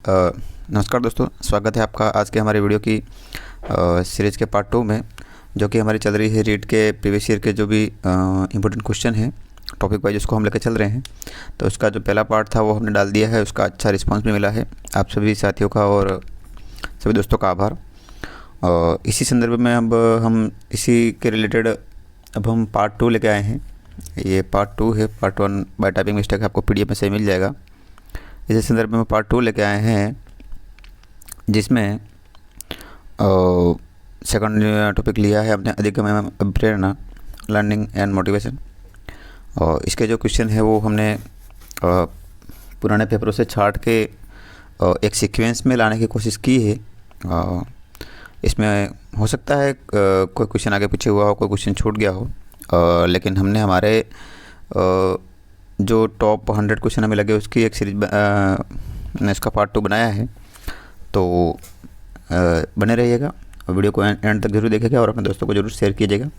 नमस्कार दोस्तों, स्वागत है आपका आज के हमारे वीडियो की सीरीज़ के पार्ट 2 में, जो कि हमारी चल रही है रीड के प्रीवियस ईयर के जो भी इम्पोर्टेंट क्वेश्चन हैं टॉपिक वाइज, उसको हम लेकर चल रहे हैं। तो उसका जो पहला पार्ट था वो हमने डाल दिया है, उसका अच्छा रिस्पांस भी मिला है। आप सभी साथियों का और सभी दोस्तों का आभार। इसी संदर्भ में अब हम इसी के रिलेटेड अब हम पार्ट 2 लेके आए हैं। ये पार्ट 2 है। पार्ट 1 बाय टाइपिंग मिस्टेक आपको PDF में से मिल जाएगा। इसी संदर्भ में पार्ट 2 लेके आए हैं, जिसमें सेकंड टॉपिक लिया है अपने अधिगम एवं प्रेरणा, लर्निंग एंड मोटिवेशन। और इसके जो क्वेश्चन है वो हमने पुराने पेपरों से छाट के एक सीक्वेंस में लाने की कोशिश की है। इसमें हो सकता है कोई क्वेश्चन आगे पीछे हुआ हो, कोई क्वेश्चन छूट गया हो, लेकिन हमने हमारे जो टॉप 100 क्वेश्चन हमें लगे उसकी एक सीरीज ने इसका पार्ट 2 बनाया है। तो बने रहिएगा और वीडियो को एंड तक जरूर देखिएगा और अपने दोस्तों को जरूर शेयर कीजिएगा,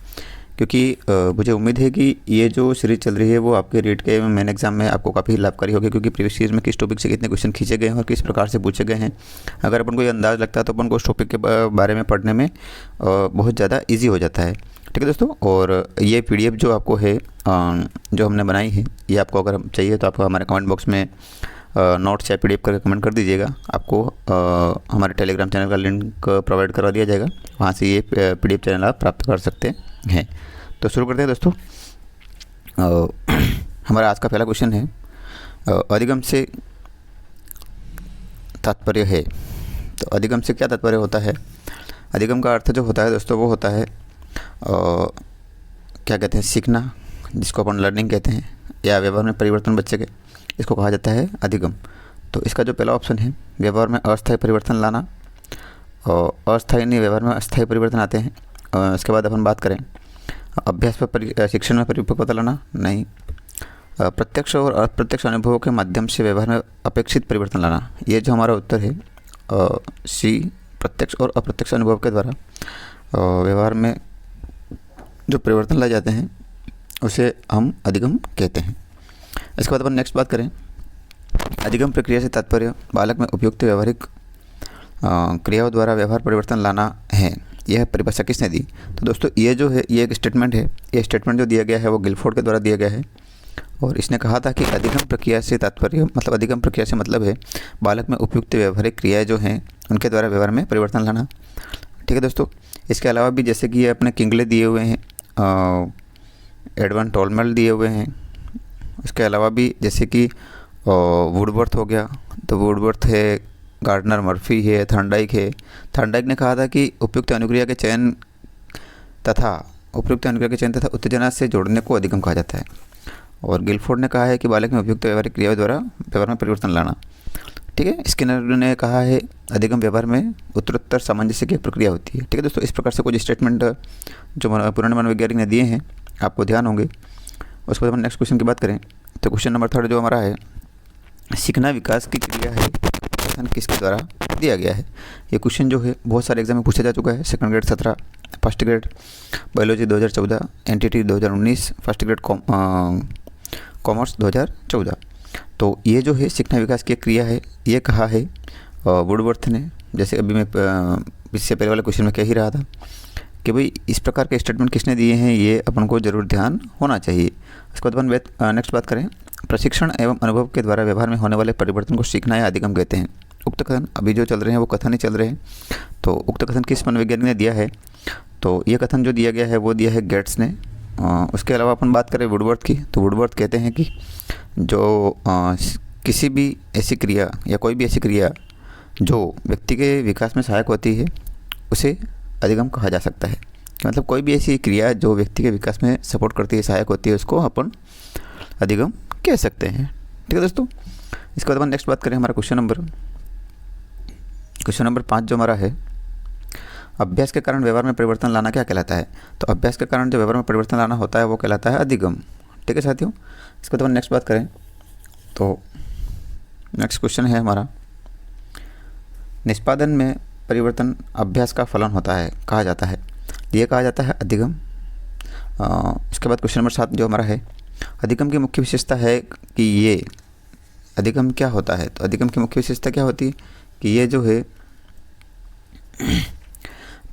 क्योंकि मुझे उम्मीद है कि ये जो सीरीज़ चल रही है वो आपके रीड के मेन एग्जाम में आपको काफ़ी लाभकारी होगी, क्योंकि प्रीवियस ईयर में किस टॉपिक से कितने क्वेश्चन खींचे गए हैं और किस प्रकार से पूछे गए हैं। अगर अपन को ये अंदाज़ लगता है तो अपन को उस टॉपिक के बारे में पढ़ने में बहुत ज़्यादा ईजी हो जाता है। ठीक है दोस्तों, और ये PDF जो आपको है जो हमने बनाई है, ये आपको अगर चाहिए तो आपको हमारे कमेंट बॉक्स में नोट्स या PDF करके कमेंट कर दीजिएगा। आपको हमारे टेलीग्राम चैनल का लिंक प्रोवाइड करवा दिया जाएगा, वहाँ से ये PDF चैनल आप प्राप्त कर सकते हैं। तो शुरू करते हैं दोस्तों। हमारा आज का पहला क्वेश्चन है, अधिगम से तात्पर्य है। तो अधिगम से क्या तात्पर्य होता है? अधिगम का अर्थ जो होता है दोस्तों वो होता है क्या कहते हैं, सीखना, जिसको अपन लर्निंग कहते हैं, या व्यवहार में परिवर्तन बच्चे के, इसको कहा जाता है अधिगम। तो इसका जो पहला ऑप्शन है, व्यवहार में अस्थायी परिवर्तन लाना, और अस्थायी नहीं, व्यवहार में अस्थायी परिवर्तन आते हैं। इसके बाद अपन बात करें अभ्यास पर शिक्षण में परिपक्वता लाना, नहीं। प्रत्यक्ष और अप्रत्यक्ष अनुभवों के माध्यम से व्यवहार में अपेक्षित परिवर्तन लाना, ये जो हमारा उत्तर है सी, प्रत्यक्ष और अप्रत्यक्ष अनुभव के द्वारा व्यवहार में जो परिवर्तन लाए जाते हैं उसे हम अधिगम कहते हैं। इसके बाद अपन नेक्स्ट बात करें, अधिगम प्रक्रिया से तात्पर्य बालक में उपयुक्त व्यवहारिक क्रियाओं द्वारा व्यवहार परिवर्तन लाना है। यह परिभाषा किसने दी? तो दोस्तों ये जो है ये एक स्टेटमेंट है। ये स्टेटमेंट जो दिया गया है वो गिलफोर्ड के द्वारा दिया गया है, और इसने कहा था कि अधिगम प्रक्रिया से तात्पर्य मतलब अधिगम प्रक्रिया से मतलब है बालक में उपयुक्त व्यवहारिक क्रियाएँ जो हैं उनके द्वारा व्यवहार में परिवर्तन लाना। ठीक है दोस्तों, इसके अलावा भी जैसे कि ये अपने किंगले दिए हुए हैं, एडवन टोलमेल दिए हुए हैं। इसके अलावा भी जैसे कि वुडवर्थ हो गया, तो वुडवर्थ है, गार्डनर मर्फी है, थॉर्नडाइक है। थॉर्नडाइक ने कहा था कि उपयुक्त अनुक्रिया के चयन तथा उत्तेजना से जोड़ने को अधिगम कहा जाता है। और गिलफोर्ड ने कहा है कि बालक में उपयुक्त व्यवहारिक क्रियाओं द्वारा व्यवहार में परिवर्तन लाना। ठीक है, स्किनर ने कहा है अधिगम व्यवहार में उत्तरोत्तर सामंजस्य की एक प्रक्रिया होती है। ठीक है दोस्तों, इस प्रकार से कुछ स्टेटमेंट जो पुराने मनोवैज्ञानिक ने दिए हैं आपको ध्यान होंगे। उसके बाद हम नेक्स्ट क्वेश्चन की बात करें तो क्वेश्चन नंबर 3 जो हमारा है, सीखना विकास की क्रिया है, कथन किसके द्वारा दिया गया है? ये क्वेश्चन जो है बहुत सारे एग्जाम में पूछा जा चुका है। Second grade 17, first grade biology 2014, NTT 2019, first grade commerce 2014। तो ये जो है सीखना विकास की क्रिया है, ये कहा है वुडवर्थ ने। जैसे अभी मैं इससे पहले वाले क्वेश्चन में कह ही रहा था कि भाई इस प्रकार के स्टेटमेंट किसने दिए हैं, ये अपन को जरूर ध्यान होना चाहिए। इसके बाद अपन नेक्स्ट बात करें, प्रशिक्षण एवं अनुभव के द्वारा व्यवहार में होने वाले परिवर्तन को सीखना या अधिगम कहते हैं। उक्त कथन अभी जो चल रहे हैं वो कथन ही चल रहे हैं। तो उक्त कथन किस मनोवैज्ञानिक ने दिया है? तो ये कथन जो दिया गया है वो दिया है गेट्स ने। उसके अलावा अपन बात करें वुडवर्थ की, तो वुडवर्थ कहते हैं कि जो किसी भी ऐसी क्रिया या कोई भी ऐसी क्रिया जो व्यक्ति के विकास में सहायक होती है उसे अधिगम कहा जा सकता है। मतलब कोई भी ऐसी क्रिया जो व्यक्ति के विकास में सपोर्ट करती है, सहायक होती है, उसको अपन अधिगम कह सकते हैं। ठीक है दोस्तों, इसके बाद अपन नेक्स्ट बात करें हमारा क्वेश्चन नंबर 5 जो हमारा है, अभ्यास के कारण व्यवहार में परिवर्तन लाना क्या कहलाता है? तो अभ्यास के कारण जो व्यवहार में परिवर्तन लाना होता है वो कहलाता है अधिगम। ठीक है साथियों, इसके बाद अपन नेक्स्ट बात करें तो नेक्स्ट क्वेश्चन है हमारा, निष्पादन में परिवर्तन अभ्यास का फलन होता है, कहा जाता है। ये कहा जाता है अधिगम। इसके बाद क्वेश्चन नंबर 7 जो हमारा है, अधिगम की मुख्य विशेषता है कि ये अधिगम क्या होता है? तो अधिगम की मुख्य विशेषता क्या होती है कि ये जो है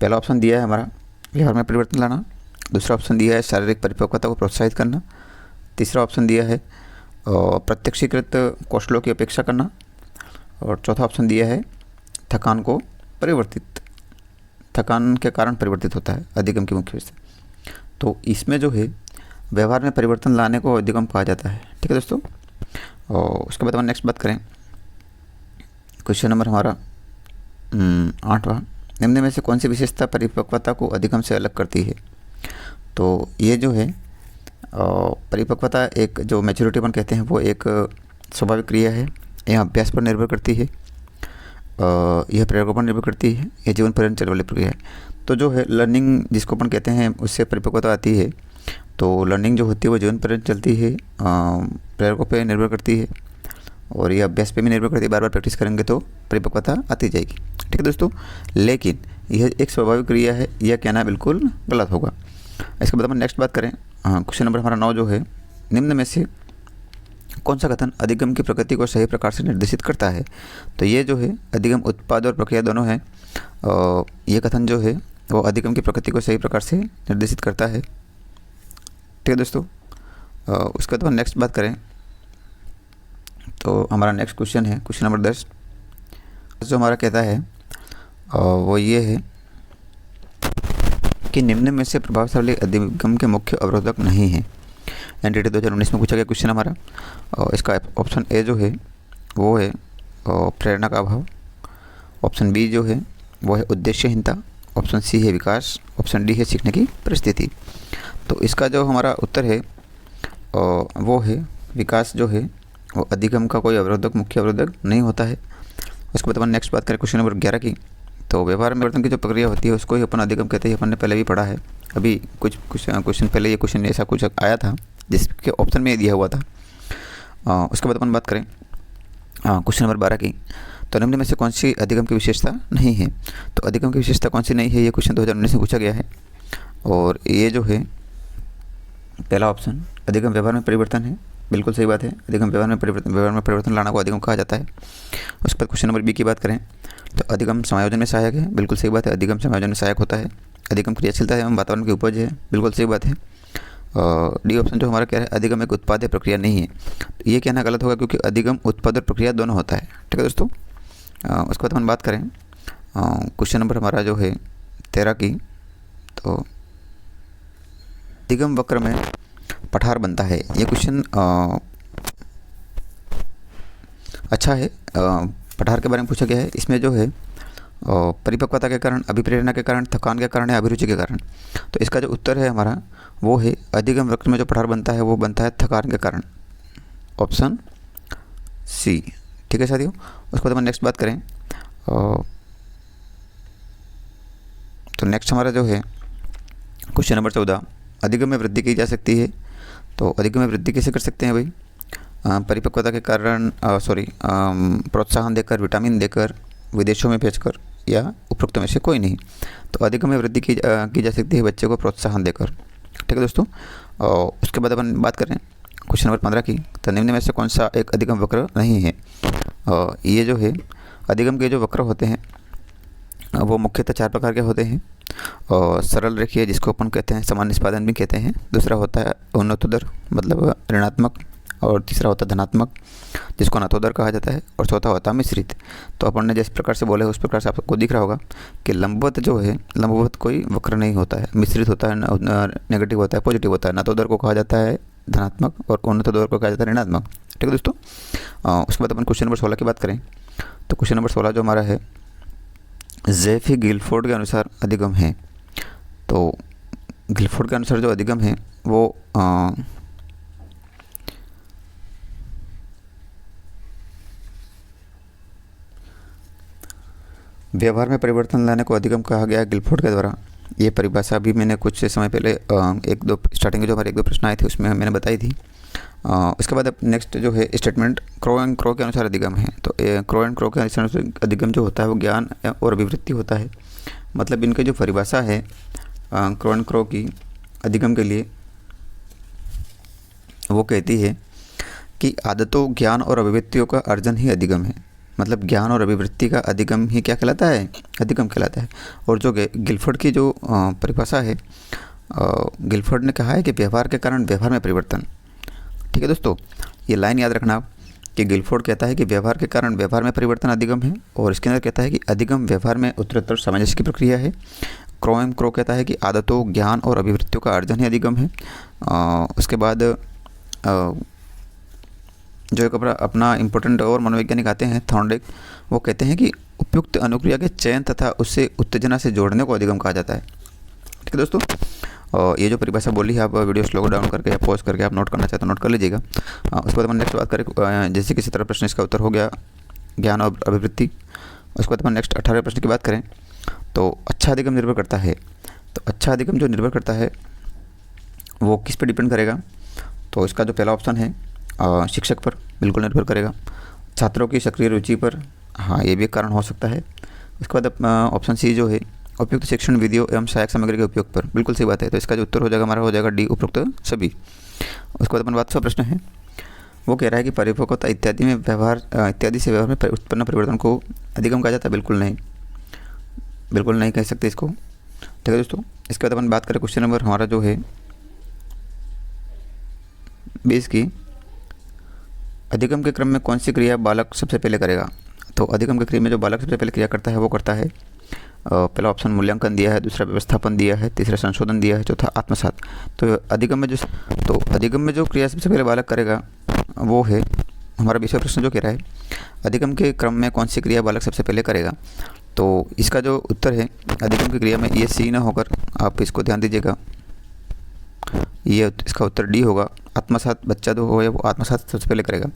पहला ऑप्शन दिया है हमारा व्यवहार में परिवर्तन लाना, दूसरा ऑप्शन दिया है शारीरिक परिपक्वता को प्रोत्साहित करना, तीसरा ऑप्शन दिया है प्रत्यक्षीकृत कौशलों की अपेक्षा करना, और चौथा ऑप्शन दिया है थकान के कारण परिवर्तित होता है अधिगम की मुख्य विशेषता। तो इसमें जो है व्यवहार में परिवर्तन लाने को अधिगम कहा जाता है। ठीक है दोस्तों। और उसके बाद हम नेक्स्ट बात करें, क्वेश्चन नंबर हमारा 8वां, निम्न में से कौन सी विशेषता परिपक्वता को अधिगम से अलग करती है। तो ये जो है परिपक्वता एक जो मैच्योरिटी अपन कहते हैं वो एक स्वाभाविक क्रिया है, यह अभ्यास पर निर्भर करती है, यह प्रयोगों पर निर्भर करती है, यह जीवन पर्यंत चलने वाली प्रक्रिया है। तो जो है लर्निंग जिसको अपन कहते हैं उससे परिपक्वता आती है। तो लर्निंग जो होती है वो जीवन पर्यंत चलती है, प्रयोगों पर निर्भर करती है, और यह अभ्यास पे भी निर्भर करती है। बार बार प्रैक्टिस करेंगे तो परिपक्वता आती जाएगी। ठीक है दोस्तों। लेकिन यह एक स्वाभाविक क्रिया है, यह कहना बिल्कुल गलत होगा। इसके बाद हम नेक्स्ट बात करें, क्वेश्चन नंबर हमारा 9 जो है, निम्न में से कौन सा कथन अधिगम की प्रकृति को सही प्रकार से निर्देशित करता है। तो ये जो है अधिगम उत्पाद और प्रक्रिया दोनों है, ये कथन जो है वो अधिगम की प्रकृति को सही प्रकार से निर्देशित करता है। ठीक है दोस्तों। उसके बाद हम नेक्स्ट बात करें तो हमारा नेक्स्ट क्वेश्चन है क्वेश्चन नंबर 10, जो हमारा कहता है वो ये है कि निम्न में से प्रभावशाली अधिगम के मुख्य अवरोधक नहीं है। एनटीटी 2019 में पूछा गया क्वेश्चन हमारा, और इसका ऑप्शन ए जो है वो है प्रेरणा का अभाव, ऑप्शन बी जो है वो है उद्देश्यहीनता, ऑप्शन सी है विकास, ऑप्शन डी है सीखने की परिस्थिति। तो इसका जो हमारा उत्तर है वो है विकास जो है वो अधिगम का कोई अवरोधक मुख्य अवरोधक नहीं होता है। उसके बाद अपन नेक्स्ट बात करें क्वेश्चन नंबर 11 की। तो व्यवहार में परिवर्तन की जो प्रक्रिया होती है उसको ही अपन अधिगम कहते हैं। अपन ने पहले भी पढ़ा है, अभी कुछ क्वेश्चन पहले ये क्वेश्चन ऐसा कुछ आया था जिसके ऑप्शन में दिया हुआ था। उसके बाद अपन बात करें क्वेश्चन नंबर 12 की। तो निम्न में से कौन सी अधिगम की विशेषता नहीं है। तो अधिगम की विशेषता कौन सी नहीं है, ये क्वेश्चन 2019 में पूछा गया है, और ये जो है पहला ऑप्शन अधिगम व्यवहार में परिवर्तन है। बिल्कुल सही बात है, अधिगम व्यवहार में परिवर्तन लाना को अधिगम कहा जाता है। उसके बाद क्वेश्चन नंबर बी की बात करें तो अधिगम समायोजन में सहायक है। बिल्कुल सही बात है, अधिगम समायोजन में सहायक होता है। अधिगम क्रियाशीलता एवं वातावरण की उपज है। बिल्कुल सही बात है। डी ऑप्शन जो हमारा कह रहा है अधिगम एक उत्पाद या प्रक्रिया नहीं है, तो ये कहना गलत होगा क्योंकि अधिगम उत्पाद और प्रक्रिया दोनों होता है। ठीक है दोस्तों। उसके बाद हम बात करें क्वेश्चन नंबर हमारा जो है 13 की। तो अधिगम वक्र में पठार बनता है, ये क्वेश्चन अच्छा है। पठार के बारे में पूछा गया है। इसमें जो है परिपक्वता के कारण, अभिप्रेरणा के कारण, थकान के कारण या अभिरुचि के कारण। तो इसका जो उत्तर है हमारा वो है अधिगम वक्र में जो पठार बनता है वो बनता है थकान के कारण, ऑप्शन सी। ठीक है साथियों। उसके बाद हम नेक्स्ट बात करें तो नेक्स्ट हमारा जो है क्वेश्चन नंबर 14, अधिगम में वृद्धि की जा सकती है। तो अधिगम में वृद्धि कैसे कर सकते हैं भाई, परिपक्वता के कारण प्रोत्साहन देकर, विटामिन देकर, विदेशों में भेजकर, या उपरोक्त में से कोई नहीं। तो अधिगम में वृद्धि की जा सकती है बच्चे को प्रोत्साहन देकर। ठीक है दोस्तों। उसके बाद अपन बात करें क्वेश्चन नंबर 15 की। तो निम्न में से कौन सा एक अधिगम वक्र नहीं है। ये जो है अधिगम के जो वक्र होते हैं वो मुख्यतः 4 प्रकार के होते हैं। और सरल रेखीय जिसको अपन कहते हैं समान निष्पादन भी कहते हैं, दूसरा होता है उन्नतोदर मतलब ऋणात्मक, और तीसरा होता है धनात्मक जिसको अनातोदर कहा जाता है, और चौथा होता है मिश्रित। तो अपन ने जिस प्रकार से बोले उस प्रकार से आपको दिख रहा होगा कि लंबवत जो है, लंबवत कोई वक्र नहीं होता है, मिश्रित होता है, नेगेटिव होता है, पॉजिटिव होता है। अनातोदर को कहा जाता है धनात्मक और उन्नतोदर को कहा जाता है ऋणात्मक। ठीक है दोस्तों। उसके बाद अपन क्वेश्चन नंबर 16 की बात करें तो क्वेश्चन नंबर 16 जो हमारा है जेफी गिलफोर्ड के अनुसार अधिगम है। तो गिलफोर्ड के अनुसार जो अधिगम है वो व्यवहार में परिवर्तन लाने को अधिगम कहा गया है गिलफोर्ड के द्वारा। ये परिभाषा भी मैंने कुछ समय पहले एक दो स्टार्टिंग में जो हमारे 1-2 प्रश्न आए थे उसमें मैंने बताई थी। इसके बाद अब नेक्स्ट जो है स्टेटमेंट क्रो एंड क्रो के अनुसार अधिगम है। तो क्रो एंड क्रो के अनुसार अधिगम जो होता है वो ज्ञान और अभिवृत्ति होता है। मतलब इनकी जो परिभाषा है क्रो एंड क्रो की अधिगम के लिए वो कहती है कि आदतों, ज्ञान और अभिव्यक्तियों का अर्जन ही अधिगम है। मतलब ज्ञान और अभिवृत्ति का अधिगम ही क्या कहलाता है, अधिगम कहलाता है। और जो गिलफोर्ड की जो परिभाषा है, गिलफोर्ड ने कहा है कि व्यवहार के कारण व्यवहार में परिवर्तन। ठीक है दोस्तों, ये लाइन याद रखना आप कि गिलफोर्ड कहता है कि व्यवहार के कारण व्यवहार में परिवर्तन अधिगम है, और इसके अंदर कहता है कि अधिगम व्यवहार में उत्तरोत्तर सामंजस्य की प्रक्रिया है। क्रो कहता है कि आदतों, ज्ञान और अभिवृत्तियों का अर्जन ही अधिगम है। उसके बाद जो एक अपना इम्पोर्टेंट और मनोवैज्ञानिक आते हैं थॉर्नडाइक, वो कहते हैं कि उपयुक्त अनुक्रिया के चयन तथा उससे उत्तेजना से जोड़ने को अधिगम कहा जाता है। ठीक है दोस्तों, और ये जो परिभाषा बोली है आप वीडियो स्लो डाउन करके या पॉज करके आप नोट करना चाहते हो नोट कर लीजिएगा। उसके बाद अपन नेक्स्ट बात करें, जैसे किसी तरह प्रश्न इसका उत्तर हो गया ज्ञान और अभिवृत्ति। उसके बाद अपन नेक्स्ट 18वें प्रश्न की बात करें तो अच्छा अधिगम निर्भर करता है। तो अच्छा अधिगम जो निर्भर करता है वो किस पर डिपेंड करेगा, तो इसका जो पहला ऑप्शन है शिक्षक पर बिल्कुल निर्भर करेगा। छात्रों की सक्रिय रुचि पर, हाँ ये भी एक कारण हो सकता है। उसके बाद ऑप्शन सी जो है उपयुक्त शिक्षण विधियों एवं सहायक सामग्री के उपयोग पर, बिल्कुल सही बात है। तो इसका जो उत्तर हो जाएगा हमारा हो जाएगा डी, उपयुक्त सभी। उसके बाद अपन बात सौ प्रश्न है, वो कह रहा है कि परिपक्वता इत्यादि में व्यवहार इत्यादि से व्यवहार में उत्पन्न परिवर्तन को अधिगम कहा जाता है। बिल्कुल नहीं, बिल्कुल नहीं कह सकते इसको। ठीक है दोस्तों, इसके बाद अपन बात करें क्वेश्चन नंबर हमारा जो है 20 की, अधिगम के क्रम में कौन सी क्रिया बालक सबसे पहले करेगा। तो अधिगम के क्रिया में जो बालक सबसे पहले क्रिया करता है वो करता है, पहला ऑप्शन मूल्यांकन दिया है, दूसरा व्यवस्थापन दिया है, तीसरा संशोधन दिया है, चौथा आत्मसात। तो अधिगम में जो क्रिया सबसे पहले बालक करेगा वो है हमारा 20वां प्रश्न जो कह रहा है अधिगम के क्रम में कौन सी क्रिया बालक सबसे पहले करेगा। तो इसका जो उत्तर है अधिगम की क्रिया में ये सी ना होकर आप इसको ध्यान दीजिएगा, ये इसका उत्तर डी होगा। आत्मसात बच्चा जो हो वो आत्मसात सबसे पहले करेगा।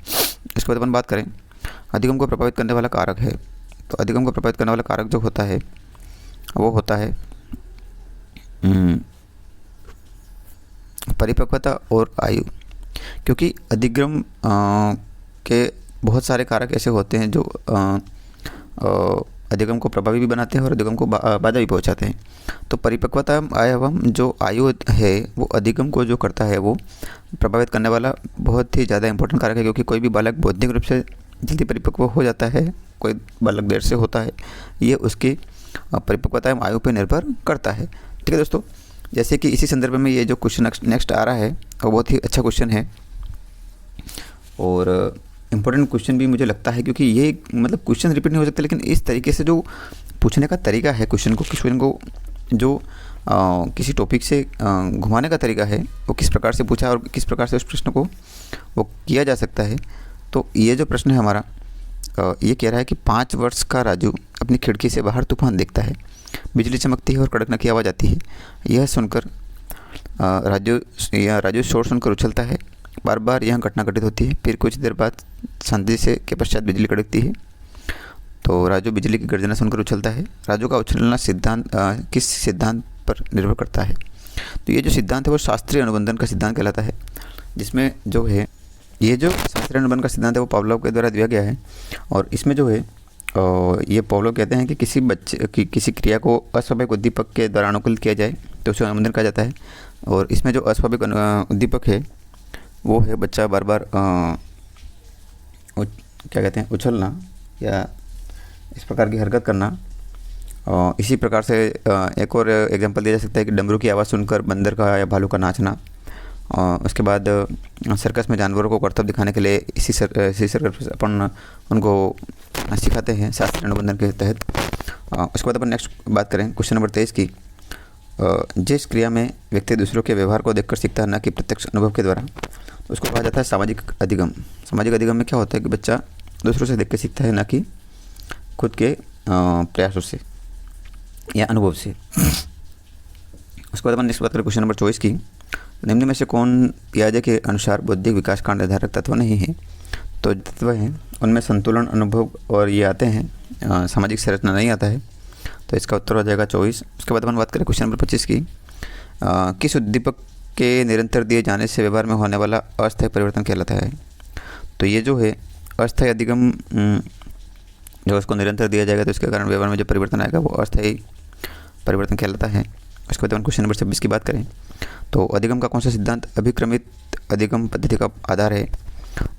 इसके बाद अपन बात करें अधिगम को प्रभावित करने वाला कारक है। तो अधिगम को प्रभावित करने वाला कारक जो होता है वो होता है परिपक्वता और आयु, क्योंकि अधिगम के बहुत सारे कारक ऐसे होते हैं जो अधिगम को प्रभावी भी बनाते हैं और अधिगम को बाधा भी पहुंचाते हैं। तो परिपक्वता एवं जो आयु है वो अधिगम को जो करता है वो प्रभावित करने वाला बहुत ही ज़्यादा इंपॉर्टेंट कारक है, क्योंकि कोई भी बालक बौद्धिक रूप से जल्दी परिपक्व हो जाता है, कोई बालक देर से होता है, ये उसकी परिपक्वता एवं आयु पर निर्भर करता है। ठीक है दोस्तों, जैसे कि इसी संदर्भ में ये जो क्वेश्चन नेक्स्ट आ रहा है वो बहुत ही अच्छा क्वेश्चन है और इम्पोर्टेंट क्वेश्चन भी मुझे लगता है, क्योंकि ये मतलब क्वेश्चन रिपीट नहीं हो सकते, लेकिन इस तरीके से जो पूछने का तरीका है क्वेश्चन को जो किसी टॉपिक से घुमाने का तरीका है वो किस प्रकार से पूछा और किस प्रकार से उस प्रश्न को वो किया जा सकता है। तो ये जो प्रश्न है हमारा ये कह रहा है कि 5 वर्ष का राजू अपनी खिड़की से बाहर तूफान देखता है, बिजली चमकती है और कड़कने की आवाज़ आती है। यह सुनकर राजू शोर सुनकर उछलता है। बार बार यह घटना घटित होती है, फिर कुछ देर बाद संधि से के पश्चात बिजली कड़कती है। तो राजू बिजली की गर्जना सुनकर उछलता है। राजू का उछलना किस सिद्धांत पर निर्भर करता है। तो ये जो सिद्धांत है वो शास्त्रीय अनुबंधन का सिद्धांत कहलाता है, जिसमें जो है ये जो शास्त्रीय अनुबंधन का सिद्धांत है वो पावलोव के द्वारा दिया गया है। और इसमें जो है ये पावलोव कहते हैं कि किसी क्रिया को अस्वाभाविक उद्दीपक के द्वारा अनुकूलित किया जाए तो उसे अनुबंधन कहा जाता है। और इसमें जो अस्वाभाविक उद्दीपक है वो है बच्चा बार बार क्या कहते हैं उछलना या इस प्रकार की हरकत करना। इसी प्रकार से एक और एग्जांपल दिया जा सकता है कि डमरू की आवाज़ सुनकर बंदर का या भालू का नाचना। उसके बाद सर्कस में जानवरों को करतब दिखाने के लिए इसी सर्कस अपन उनको सिखाते हैं शास्त्रीय अनुबंधन के तहत। उसके बाद अपन नेक्स्ट बात करें क्वेश्चन नंबर 23 की, जिस क्रिया में व्यक्ति दूसरों के व्यवहार को देखकर सीखता है न कि प्रत्यक्ष अनुभव के द्वारा, तो उसको कहा जाता है सामाजिक अधिगम। सामाजिक अधिगम में क्या होता है कि बच्चा दूसरों से देख कर सीखता है, न कि खुद के प्रयासों से या अनुभव से। उसके बाद अपन नेक्स्ट बात करें क्वेश्चन नंबर 24 की, निम्न में से कौन पियाजे के अनुसार बौद्धिक विकास का निर्धारक तत्व नहीं है। तो तत्व हैं उनमें संतुलन, अनुभव और ये आते हैं, सामाजिक संरचना नहीं आता है। तो इसका उत्तर हो जाएगा 24। उसके बाद अपन बात करें क्वेश्चन नंबर 25 की, किस उद्दीपक के निरंतर दिए जाने से व्यवहार में होने वाला अस्थायी परिवर्तन कहलाता है। तो ये जो है अस्थायी अधिगम जब उसको निरंतर दिया जाएगा तो इसके कारण व्यवहार में जो परिवर्तन आएगा वो अस्थायी परिवर्तन कहलाता है। उसके बाद अपन क्वेश्चन नंबर 26 की बात करें तो अधिगम का कौन सा सिद्धांत अभिक्रमित अधिगम पद्धति का आधार है।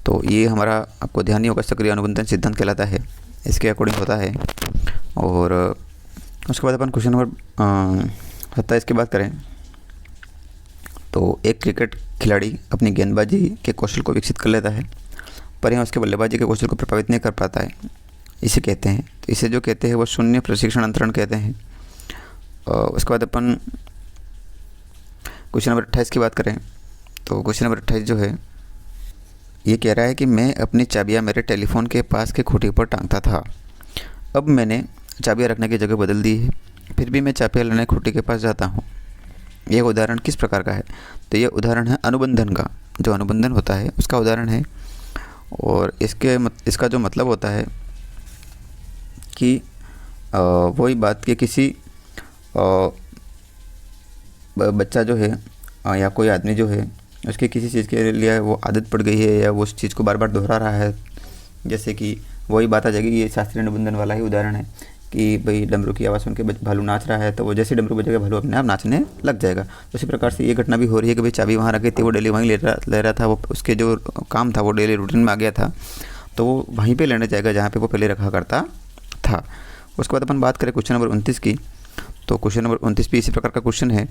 तो ये हमारा आपको ध्यान नहीं होगा सक्रिय अनुबंधन सिद्धांत कहलाता है। इसके अकॉर्डिंग होता है। और उसके बाद अपन क्वेश्चन नंबर 27 की बात करें तो एक क्रिकेट खिलाड़ी अपनी गेंदबाजी के कौशल को विकसित कर लेता है, पर यह उसके बल्लेबाजी के कौशल को प्रभावित नहीं कर पाता है, इसे कहते हैं। तो इसे जो कहते हैं वो शून्य प्रशिक्षण अंतरण कहते हैं। उसके बाद अपन क्वेश्चन नंबर 28 की बात करें तो क्वेश्चन नंबर 28 जो है ये कह रहा है कि मैं अपनी चाबियां मेरे टेलीफोन के पास के खूंटी पर टांगता था, अब मैंने चाबियां रखने की जगह बदल दी है, फिर भी मैं चाबियां लेने खूंटी के पास जाता हूँ। यह उदाहरण किस प्रकार का है? तो यह उदाहरण है अनुबंधन का, जो अनुबंधन होता है उसका उदाहरण है। और इसका जो मतलब होता है कि वही बात कि किसी बच्चा जो है या कोई आदमी जो है उसकी किसी चीज़ के लिए वो आदत पड़ गई है या वो उस चीज़ को बार बार दोहरा रहा है, जैसे कि वही बात आ जाएगी। ये शास्त्रीय अनुबंधन वाला ही उदाहरण है कि भाई डमरू की आवाज़ सुन के भालू नाच रहा है, तो वो जैसे डमरू बजेगा भालू अपने आप नाचने लग जाएगा। तो इसी प्रकार से ये घटना भी हो रही है कि भाई चाबी वहाँ रखी थी, वो डेली वहीं ले रहा था, वो उसके जो काम था वो डेली रूटीन में आ गया था, तो वो वहीं पे लेने जाएगा जहाँ पे वो पहले रखा करता था। उसके बाद अपन बात करें क्वेश्चन नंबर 29 की, तो क्वेश्चन नंबर 29 भी इसी प्रकार का क्वेश्चन है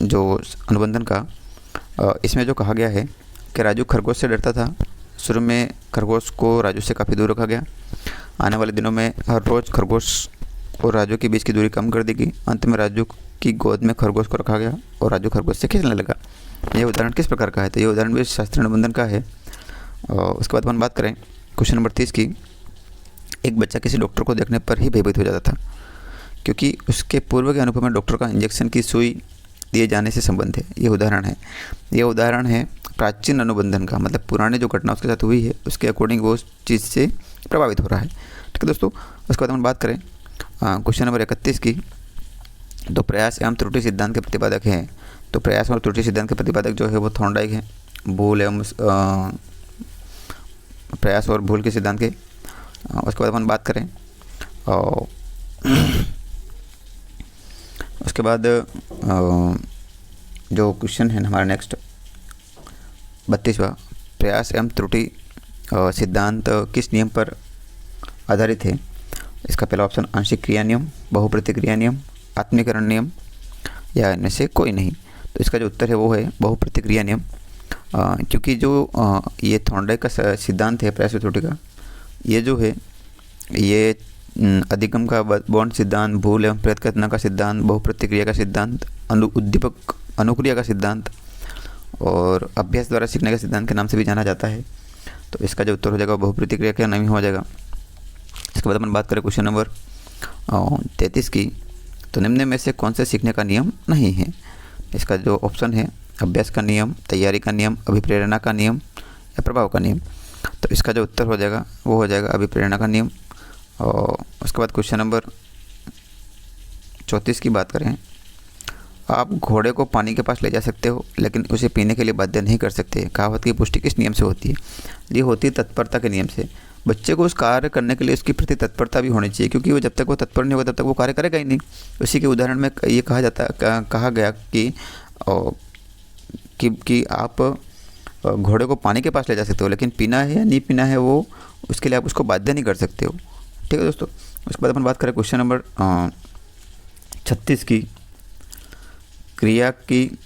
जो अनुबंधन का। इसमें जो कहा गया है कि राजू खरगोश से डरता था, शुरू में खरगोश को राजू से काफ़ी दूर रखा गया, आने वाले दिनों में हर रोज़ खरगोश और राजू के बीच की दूरी कम कर देगी, अंत में राजू की गोद में खरगोश को रखा गया और राजू खरगोश से खींचने लगा। यह उदाहरण किस प्रकार का है? तो ये उदाहरण भी शास्त्रीय अनुबंधन का है। उसके बाद अपन बात करें क्वेश्चन नंबर 30 की। एक बच्चा किसी डॉक्टर को देखने पर ही भयभीत हो जाता था, क्योंकि उसके पूर्व के अनुभव में डॉक्टर का इंजेक्शन की सुई दिए जाने से संबंध है। ये उदाहरण है प्राचीन अनुबंधन का, मतलब पुराने जो घटना उसके साथ हुई है उसके अकॉर्डिंग वो उस चीज़ से प्रभावित हो रहा है। ठीक है दोस्तों, उसके बाद हम बात करें क्वेश्चन नंबर 31 की, तो प्रयास एवं त्रुटि सिद्धांत के प्रतिपादक हैं। तो प्रयास और त्रुटि सिद्धांत के प्रतिपादक जो है वो थॉर्नडाइक है, भूल एवं प्रयास और भूल के सिद्धांत के। उसके बाद अपन बात करें उसके बाद जो क्वेश्चन है हमारा नेक्स्ट 32वां, प्रयास एवं त्रुटि सिद्धांत किस नियम पर आधारित है? इसका पहला ऑप्शन आंशिक क्रिया नियम, बहुप्रतिक्रिया नियम, आत्मीकरण नियम या इनमें से कोई नहीं। तो इसका जो उत्तर है वो है बहुप्रतिक्रिया नियम, क्योंकि जो ये थॉर्नडाइक का सिद्धांत है प्रयास और त्रुटि का, ये जो है ये अधिगम का बॉन्ड सिद्धांत, भूल एवं प्रयत्न का सिद्धांत, बहुप्रतिक्रिया का सिद्धांत, उद्दीपक अनुक्रिया का सिद्धांत और अभ्यास द्वारा सीखने का सिद्धांत के नाम से भी जाना जाता है। तो इसका जो उत्तर हो जाएगा बहुप्रतिक्रिया का नाम ही हो जाएगा। इसके बाद अपन बात करें क्वेश्चन नंबर 33 की, तो निम्न में से कौन से सीखने का नियम नहीं है? इसका जो ऑप्शन है अभ्यास का नियम, तैयारी का नियम, अभिप्रेरणा का नियम या प्रभाव का नियम। तो इसका जो उत्तर हो जाएगा वो हो जाएगा अभिप्रेरणा का नियम। और उसके बाद क्वेश्चन नंबर 34 की बात करें, आप घोड़े को पानी के पास ले जा सकते हो लेकिन उसे पीने के लिए बाध्य नहीं कर सकते। कहावत की पुष्टि किस नियम से होती है? ये होती है तत्परता के नियम से। बच्चे को उस कार्य करने के लिए उसकी प्रति तत्परता भी होनी चाहिए, क्योंकि वो जब तक वो तत्पर नहीं होगा तब तक वो कार्य करेगा ही नहीं। उसी के उदाहरण में ये कहा गया कि आप घोड़े को पानी के पास ले जा सकते हो लेकिन पीना है या नहीं पीना है वो उसके लिए आप उसको बाध्य नहीं कर सकते हो। ठीक है दोस्तों, उसके बाद अपन बात करें क्वेश्चन नंबर 36 की, क्रिया की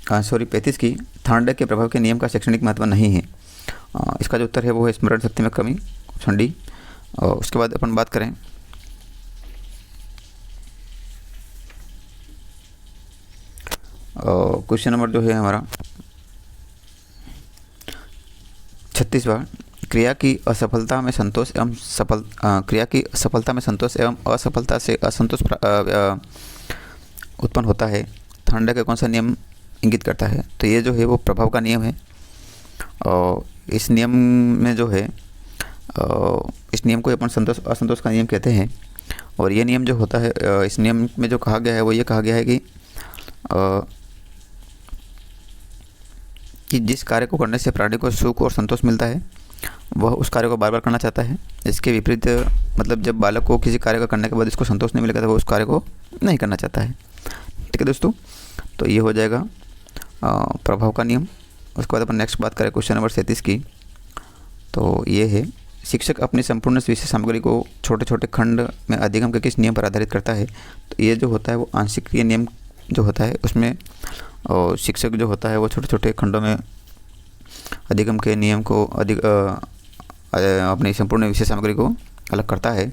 35 की, थॉर्नडाइक के प्रभाव के नियम का शैक्षणिक महत्व नहीं है। इसका जो उत्तर है वो है स्मरण शक्ति में कमी, ऑप्शन डी। उसके बाद अपन बात करें क्वेश्चन नंबर जो है हमारा 36वां, क्रिया की सफलता में संतोष एवं असफलता से असंतोष उत्पन्न होता है। थॉर्नडाइक का कौन सा नियम इंगित करता है? तो ये जो है वो प्रभाव का नियम है। और इस नियम में जो है इस नियम को अपन संतोष असंतोष का नियम कहते हैं। और ये नियम जो होता है इस नियम में जो कहा गया है वो ये कहा गया है कि जिस कार्य को करने से प्राणी को सुख और संतोष मिलता है वह उस कार्य को बार बार करना चाहता है। इसके विपरीत मतलब जब बालक को किसी कार्य का करने के बाद इसको संतोष नहीं मिलेगा तो वो उस कार्य को नहीं करना चाहता है। ठीक है दोस्तों, तो ये हो जाएगा प्रभाव का नियम। उसके बाद अपन नेक्स्ट बात करें क्वेश्चन नंबर 37 की, तो ये है शिक्षक अपनी संपूर्ण विषय सामग्री को छोटे छोटे खंड में अधिगम के किस नियम पर आधारित करता है? तो ये जो होता है वो आंशिकीय नियम जो होता है उसमें शिक्षक जो होता है वो छोटे छोटे खंडों में अधिगम के नियम को अपनी संपूर्ण विषय सामग्री को अलग करता है।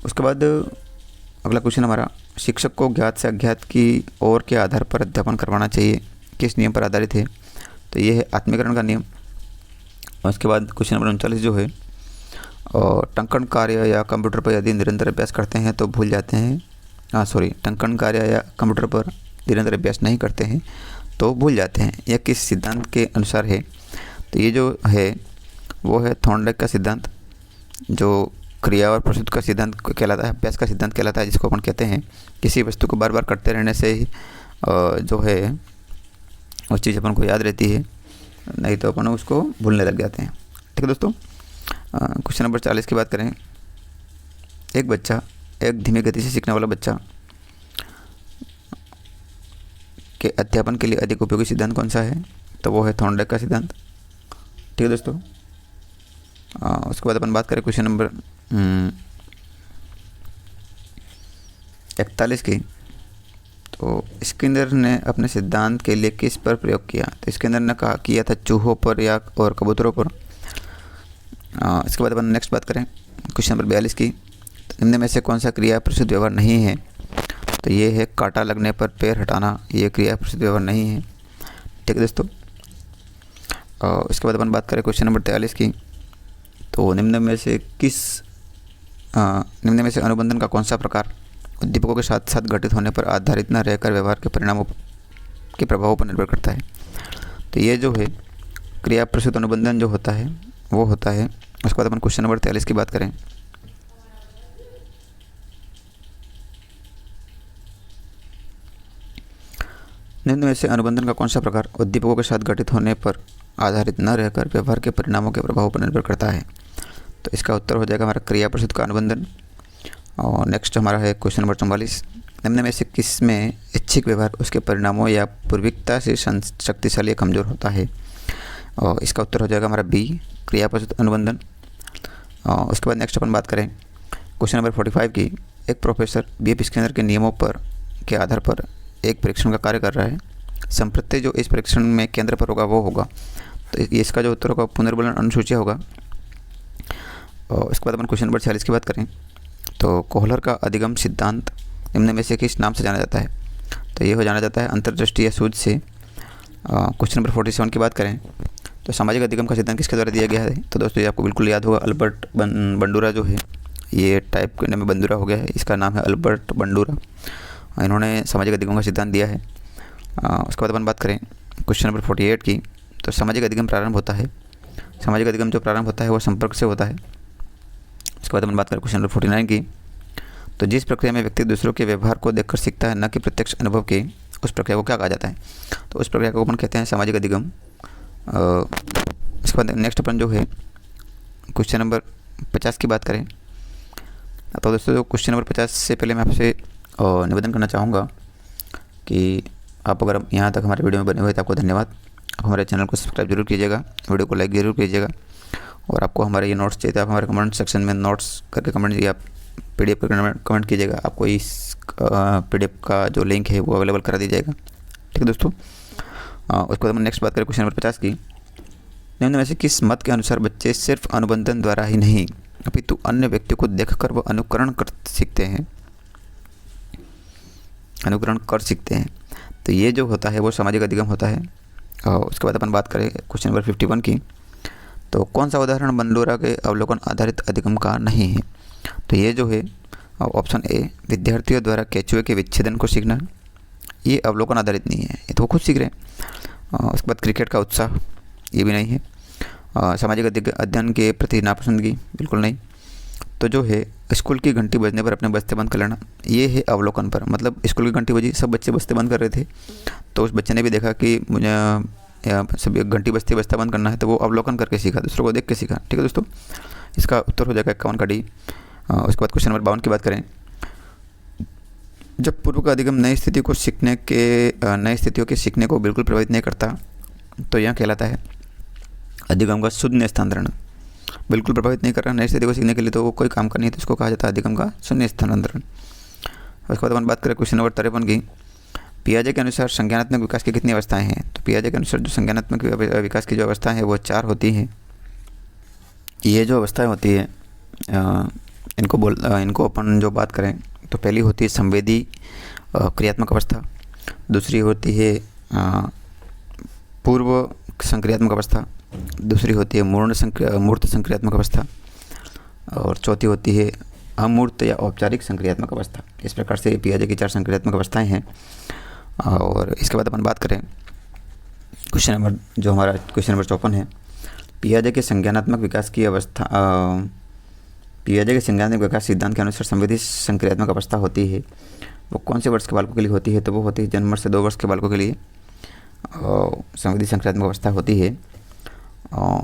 उसके बाद अगला क्वेश्चन हमारा, शिक्षक को ज्ञात से अज्ञात की ओर के आधार पर अध्यापन करवाना चाहिए, किस नियम पर आधारित है? तो ये है आत्मीकरण का नियम। और उसके बाद क्वेश्चन नंबर 39 जो है, टंकण कार्य या कंप्यूटर पर यदि निरंतर अभ्यास करते हैं तो भूल जाते हैं, टंकण कार्य या कंप्यूटर पर निरंतर अभ्यास नहीं करते हैं तो भूल जाते हैं, यह किस सिद्धांत के अनुसार है? तो ये जो है वो है थॉर्नडाइक का सिद्धांत, जो क्रिया और प्रस्तुत का सिद्धांत कहलाता है, अभ्यास का सिद्धांत कहलाता है, जिसको अपन कहते हैं किसी वस्तु को बार बार करते रहने से ही जो है उस चीज़ अपन को याद रहती है, नहीं तो अपन उसको भूलने लग जाते हैं। ठीक है दोस्तों, क्वेश्चन नंबर 40 की बात करें, एक धीमी गति से सीखने वाला बच्चा के अध्यापन के लिए अधिक उपयोगी सिद्धांत कौन सा है? तो वो है थॉर्नडाइक का सिद्धांत। ठीक है दोस्तों, उसके बाद अपन बात करें क्वेश्चन नंबर 41 की। तो स्किनर ने अपने सिद्धांत के लिए किस पर प्रयोग किया? तो स्किनर ने किया था चूहों पर या और कबूतरों पर। इसके बाद अपन नेक्स्ट बात करें क्वेश्चन नंबर 42 की, तो निम्न में से कौन सा क्रिया प्रस्तुत व्यवहार नहीं है? तो ये है कांटा लगने पर पैर हटाना, ये क्रिया प्रस्तुत व्यवहार नहीं है। ठीक है दोस्तों, इसके बाद अपन बात करें क्वेश्चन नंबर 43 की। तो निम्न में से अनुबंधन का कौन सा प्रकार उद्दीपकों के साथ साथ घटित होने पर आधारित न रहकर व्यवहार के परिणामों के प्रभावों पर निर्भर करता है? तो ये जो है क्रिया प्रस्तुत अनुबंधन जो होता है वो होता है। उसके बाद अपन क्वेश्चन नंबर 43 की बात करें, निम्न में से अनुबंधन का कौन सा प्रकार उद्दीपकों के साथ घटित होने पर आधारित न रहकर व्यवहार के परिणामों के प्रभाव पर निर्भर करता है? तो इसका उत्तर हो जाएगा हमारा क्रिया प्रस्तुत का अनुबंधन। और नेक्स्ट हमारा है क्वेश्चन नंबर 44, निम्न में से किस में इच्छिक व्यवहार उसके परिणामों या पूर्विकता से शक्तिशाली या कमजोर होता है? और इसका उत्तर हो जाएगा हमारा बी, क्रिया प्रस्तुत अनुबंधन। उसके बाद नेक्स्ट अपन बात करें क्वेश्चन नंबर 45 की, एक प्रोफेसर बीएफ स्किनर के नियमों पर के आधार पर एक परीक्षण का कार्य कर रहा है, संप्रत्य जो इस परीक्षण में केंद्र पर होगा वो होगा। तो इसका जो उत्तर होगा पुनर्बलन अनुसूची होगा। और इसके बाद अपन क्वेश्चन नंबर 46 की बात करें, तो कोहलर का अधिगम सिद्धांत निम्न में से किस नाम से जाना जाता है? तो ये हो जाना जाता है अंतर्दृष्टि या सूझ से। क्वेश्चन नंबर 47 की बात करें, तो सामाजिक अधिगम का सिद्धांत किसके द्वारा दिया गया है? तो दोस्तों ये आपको बिल्कुल याद होगा, अल्बर्ट बंडूरा जो है, ये टाइप करने में बंडूरा हो गया है, इसका नाम है अल्बर्ट बंडूरा। इन्होंने सामाजिक अधिगम का सिद्धांत दिया है। उसके बाद अपन बात करें क्वेश्चन नंबर 48 की, तो सामाजिक अधिगम प्रारंभ होता है, सामाजिक अधिगम जो प्रारंभ होता है वो संपर्क से होता है। उसके बाद अपन बात करें क्वेश्चन नंबर 49 की, तो जिस प्रक्रिया में व्यक्ति दूसरों के व्यवहार को देखकर सीखता है न कि प्रत्यक्ष अनुभव के, उस प्रक्रिया को क्या कहा जाता है? तो उस प्रक्रिया को अपन कहते हैं सामाजिक अधिगम। इसके बाद नेक्स्ट अपन जो है क्वेश्चन नंबर 50 की बात करें, तो दोस्तों क्वेश्चन नंबर 50 से पहले मैं आपसे निवेदन करना चाहूँगा कि आप अगर यहाँ तक हमारे वीडियो में बने हुए तो आपको धन्यवाद। आप हमारे चैनल को सब्सक्राइब जरूर कीजिएगा, वीडियो को लाइक ज़रूर कीजिएगा, और आपको हमारे ये नोट्स चाहिए तो आप हमारे कमेंट सेक्शन में नोट्स करके कमेंट कीजिए, आप PDF पर कमेंट कीजिएगा, आपको इस PDF का जो लिंक है वो अवेलेबल करा दी जाएगा। ठीक है दोस्तों, उसके बाद हम नेक्स्ट बात करें क्वेश्चन नंबर 50 की, निम्न में से किस मत के अनुसार बच्चे सिर्फ अनुबंधन द्वारा ही नहीं अपितु अन्य व्यक्ति को देखकर वो अनुकरण कर सीखते हैं, अनुकरण कर सीखते हैं? तो ये जो होता है वो सामाजिक अधिगम होता है। और उसके बाद अपन बात करें क्वेश्चन नंबर 51 की, तो कौन सा उदाहरण बंडूरा के अवलोकन आधारित अधिगम का नहीं है? तो ये जो है ऑप्शन ए, विद्यार्थियों द्वारा केंचुए के विच्छेदन को सीखना, ये अवलोकन आधारित नहीं है, ये तो वो खुद सीख रहे हैं। उसके बाद क्रिकेट का उत्साह, ये भी नहीं है। सामाजिक अध्ययन के प्रति नापसंदगी, बिल्कुल नहीं। तो जो है स्कूल की घंटी बजने पर अपने बस्ते बंद कर लेना, ये है अवलोकन पर। मतलब स्कूल की घंटी बजी, सब बच्चे बस्ते बंद कर रहे थे, तो उस बच्चे ने भी देखा कि मुझे सब घंटी बजती बस्ता बंद करना है, तो वो अवलोकन करके सीखा, दूसरों को देख के सीखा। ठीक है दोस्तों, इसका उत्तर हो जाएगा 51 का डी। उसके बाद क्वेश्चन नंबर 52 की बात करें, जब पूर्व का अधिगम नई स्थितियों के सीखने को बिल्कुल प्रभावित नहीं करता तो यह कहलाता है अधिगम का शून्य स्थानांतरण। बिल्कुल प्रभावित नहीं कर रहा नई स्थिति को सीखने के लिए, तो वो कोई काम का नहीं है, तो इसको कहा जाता है अधिगम का शून्य स्थानांतरण। उसके बाद अपन बात करें क्वेश्चन नंबर 53 की। पियाजे के अनुसार संज्ञानात्मक विकास की कितनी अवस्थाएं हैं? तो पियाजे के अनुसार जो संज्ञानात्मक विकास की जो अवस्थाएं हैं वो 4 होती हैं। ये जो अवस्थाएं होती है इनको अपन जो बात करें तो पहली होती है संवेदी क्रियात्मक अवस्था, दूसरी होती है पूर्व संक्रियात्मक अवस्था, दूसरी होती है मूर्त संक्रियात्मक अवस्था, और चौथी होती है अमूर्त या औपचारिक संक्रियात्मक अवस्था। इस प्रकार से पियाजे की 4 संक्रियात्मक अवस्थाएं हैं। और इसके बाद अपन बात करें क्वेश्चन नंबर 54 है। पियाजे के संज्ञानात्मक विकास की अवस्था पियाजे के संज्ञानात्मक विकास सिद्धांत के अनुसार संवेदी संक्रियात्मक अवस्था होती है वो कौन से वर्ष के बालकों के लिए होती है? तो वो होती है जन्म से 2 वर्ष के बालकों के लिए संवेदी संक्रियात्मक अवस्था होती है।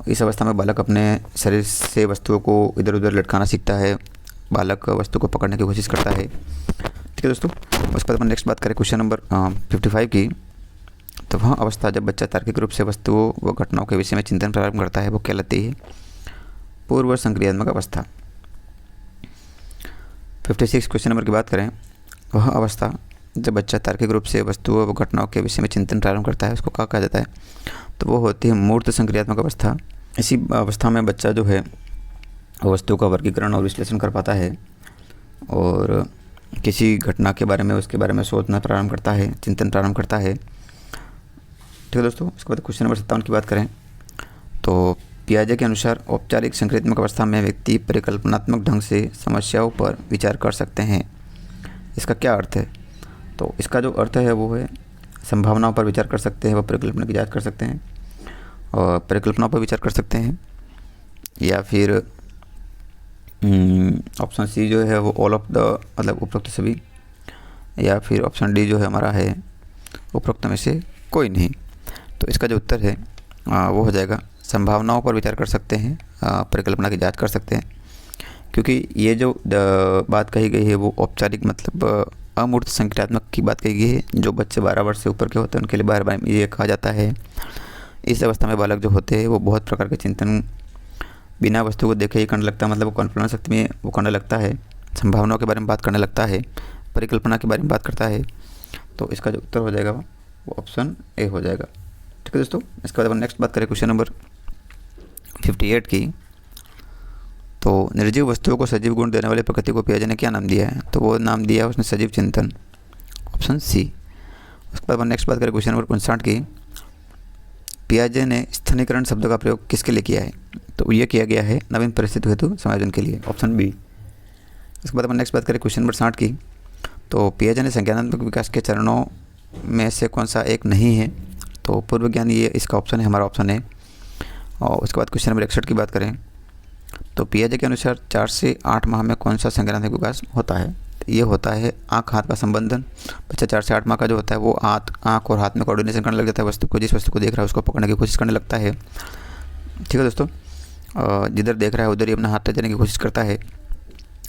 इस अवस्था में बालक अपने शरीर से वस्तुओं को इधर उधर लटकाना सीखता है, बालक वस्तु को पकड़ने की कोशिश करता है। ठीक है दोस्तों, उसके बाद अपन नेक्स्ट बात करें क्वेश्चन नंबर 55 की। तो वह अवस्था जब बच्चा तार्किक रूप से वस्तुओं व घटनाओं के विषय में चिंतन प्रारंभ करता है वो कहलाती है पूर्व संक्रियात्मक अवस्था। 56 क्वेश्चन नंबर की बात करें, वह अवस्था जब बच्चा तार्किक रूप से वस्तुओं व घटनाओं के विषय में चिंतन प्रारंभ करता है उसको क्या कहा जाता है? तो वो होती है मूर्त संक्रियात्मक अवस्था। इसी अवस्था में बच्चा जो है वस्तु का वर्गीकरण और विश्लेषण कर पाता है और किसी घटना के बारे में उसके बारे में सोचना प्रारंभ करता है, चिंतन प्रारंभ करता है। ठीक है दोस्तों, इसके बाद क्वेश्चन नंबर 57 की बात करें तो पियाजे के अनुसार औपचारिक संक्रियात्मक अवस्था में व्यक्ति परिकल्पनात्मक ढंग से समस्याओं पर विचार कर सकते हैं। इसका क्या अर्थ है? तो इसका जो अर्थ है वो है संभावनाओं पर विचार कर सकते हैं, वह परिकल्पना की जांच कर सकते हैं और परिकल्पनाओं पर विचार कर सकते हैं, या फिर ऑप्शन सी जो है वो ऑल ऑफ द मतलब उपरोक्त सभी, या फिर ऑप्शन डी जो है हमारा है उपरोक्त में से कोई नहीं। तो इसका जो उत्तर है वो हो जाएगा संभावनाओं पर विचार कर सकते हैं, परिकल्पना की जांच कर सकते हैं, क्योंकि ये जो बात कही गई है वो औपचारिक मतलब अमूर्त संक्रियात्मक की बात कही गई है। जो बच्चे 12 वर्ष से ऊपर के होते हैं उनके लिए बार ये कहा जाता है। इस अवस्था में बालक जो होते हैं वो बहुत प्रकार के चिंतन बिना वस्तु को देखे ही करने लगता है, मतलब वो कल्पना शक्ति में वो करने लगता है, संभावनाओं के बारे में बात करने लगता है, परिकल्पना के बारे में बात करता है। तो इसका जो उत्तर हो जाएगा वो ऑप्शन ए हो जाएगा। ठीक है दोस्तों, इसके बाद अपन नेक्स्ट बात करें क्वेश्चन नंबर 58 की। तो निर्जीव वस्तुओं को सजीव गुण देने वाले प्रकृति को पियाजे ने क्या नाम दिया है? तो वो नाम दिया है उसने सजीव चिंतन, ऑप्शन सी। उसके बाद अपन नेक्स्ट बात करें क्वेश्चन नंबर 59 की। पियाजे ने स्थानीकरण शब्द का प्रयोग किसके लिए किया है? तो ये किया गया है नवीन परिस्थिति हेतु समायोजन के लिए, ऑप्शन बी। उसके बाद अपन नेक्स्ट बात करें क्वेश्चन नंबर 60 की। तो पियाजे ने संज्ञानात्मक विकास के चरणों में से कौन सा एक नहीं है? तो पूर्व ज्ञान ये इसका ऑप्शन है, हमारा ऑप्शन है। और उसके बाद क्वेश्चन नंबर 61 की बात करें तो पियाजे के अनुसार 4 से 8 माह में कौन सा संज्ञानात्मक विकास होता है? तो ये होता है आँख हाथ का संबंधन। बच्चा 4 से 8 माह का जो होता है वो आँख और हाथ में कोऑर्डिनेशन करने लग जाता है, वस्तु को जिस वस्तु को देख रहा है उसको पकड़ने की कोशिश करने लगता है। ठीक है दोस्तों, जिधर देख रहा है उधर ही अपना हाथ ले जाने की कोशिश करता है,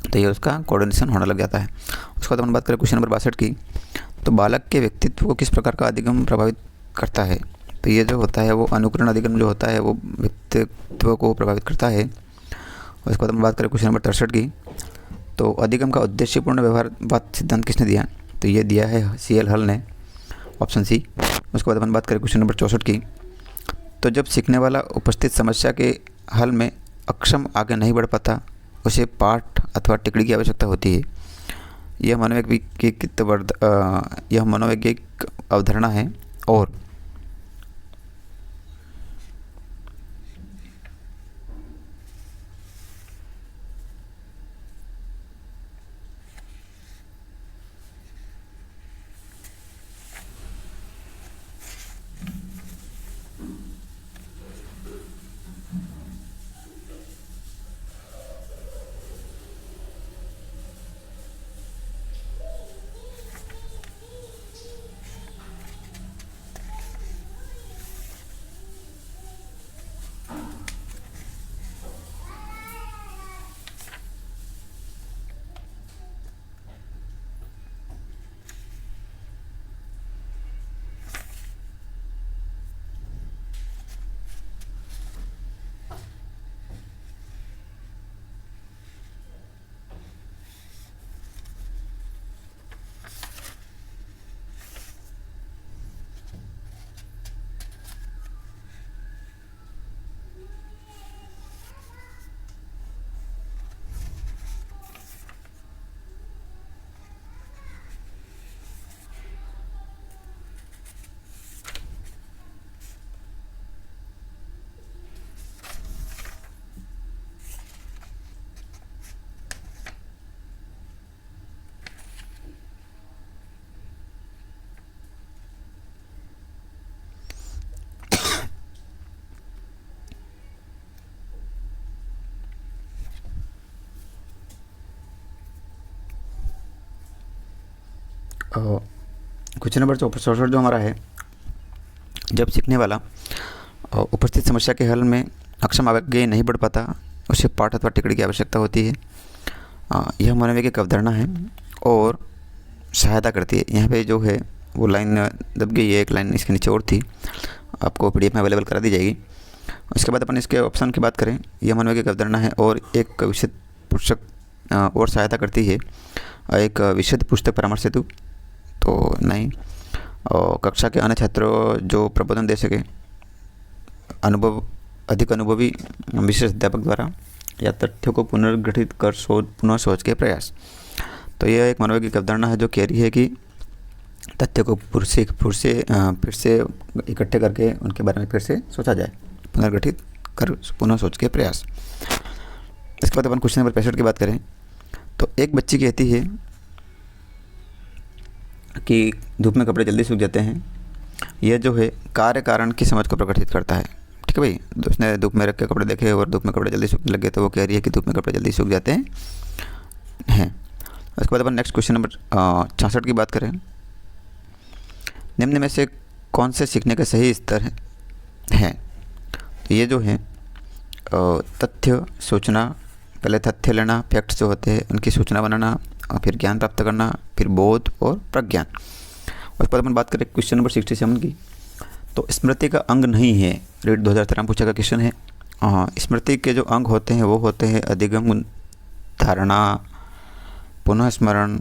तो ये उसका कोऑर्डिनेशन होने लग जाता है। उसके बाद हम बात करें क्वेश्चन नंबर 62 की। तो बालक के व्यक्तित्व को किस प्रकार का अधिगम प्रभावित करता है? तो ये जो होता है वो अनुकरण अधिगम जो होता है वो व्यक्तित्व को प्रभावित करता है। और इसके बाद हम बात करें क्वेश्चन नंबर 63 की। तो अधिगम का उद्देश्यपूर्ण व्यवहारवाद सिद्धांत किसने दिया? तो ये दिया है CL हल ने, ऑप्शन सी। उसके बाद अपन बात करें क्वेश्चन नंबर 64 की। तो जब सीखने वाला उपस्थित समस्या के हल में अक्षम आगे नहीं बढ़ पाता उसे पाठ अथवा टिप्पणी की आवश्यकता होती है। यह मनोवैज्ञानिक अवधारणा है और क्वेश्चन नंबर 64 जो हमारा है, जब सीखने वाला उपस्थित समस्या के हल में अक्षम आगे नहीं बढ़ पाता, उसे पाठ अथवा टिकड़ी की आवश्यकता होती है। यह मानवीय की एक अवधारणा है और सहायता करती है। यहाँ पे जो है वो लाइन दब गई है, एक लाइन इसके नीचे और थी, आपको पीडीएफ में अवेलेबल करा दी जाएगी। उसके बाद अपन इसके ऑप्शन की बात करें, यह मानवीय की एक अवधारणा है और एक विशद पुस्तक और सहायता करती है। एक विशद पुस्तक परामर्श हेतु तो नहीं, और कक्षा के अन्य छात्रों जो प्रबोधन दे सके, अधिक अनुभवी विशेष अध्यापक द्वारा, या तथ्यों को पुनर्गठित कर पुनः सोच के प्रयास। तो यह एक मानवीय की अवधारणा है जो कह रही है कि तथ्य को फिर से इकट्ठे करके उनके बारे में फिर से सोचा जाए, पुनर्गठित कर पुनः सोच के प्रयास। इसके बाद अपन क्वेश्चन नंबर 65 की बात करें तो एक बच्ची कहती है कि धूप में कपड़े जल्दी सूख जाते हैं। यह जो है कार्य कारण की समझ को प्रकटित करता है। ठीक है भाई, उसने धूप में रख के कपड़े देखे और धूप में कपड़े जल्दी सूखने लगे, तो वो कह रही है कि धूप में कपड़े जल्दी सूख जाते हैं। उसके बाद अपन नेक्स्ट क्वेश्चन नंबर 66 की बात करें, निम्न में से कौन से सीखने के सही स्तर हैं? तो ये जो है तथ्य सूचना, पहले तथ्य लेना, फैक्ट्स जो होते हैं उनकी सूचना बनाना, और फिर ज्ञान प्राप्त करना, फिर बोध और प्रज्ञान। उसके बाद अपन बात करें क्वेश्चन नंबर 67 की, तो स्मृति का अंग नहीं है, रेट 2013 में पूछा गया क्वेश्चन है। स्मृति के जो अंग होते हैं वो होते हैं अधिगम, धारणा, पुनः स्मरण,